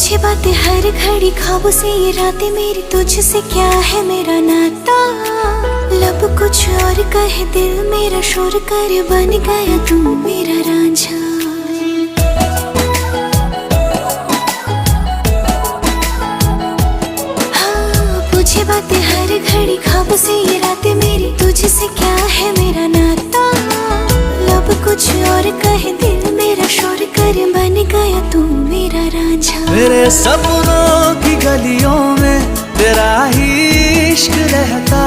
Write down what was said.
पूछे बातें हर घड़ी ख्वाबों से, ये रातें मेरी तुझसे क्या है मेरा नाता। लब कुछ और कहे दिल मेरा शोर कर, बन गया तू मेरा रांझा। हाँ पूछे बातें हर घड़ी ख्वाबों से, ये रातें मेरी तुझसे क्या है मेरा नाता। लब कुछ और कहे दिल मेरा शोर कर, बन गया तू मेरा रांझा। मेरे सपनों की गलियों में तेरा ही इश्क रहता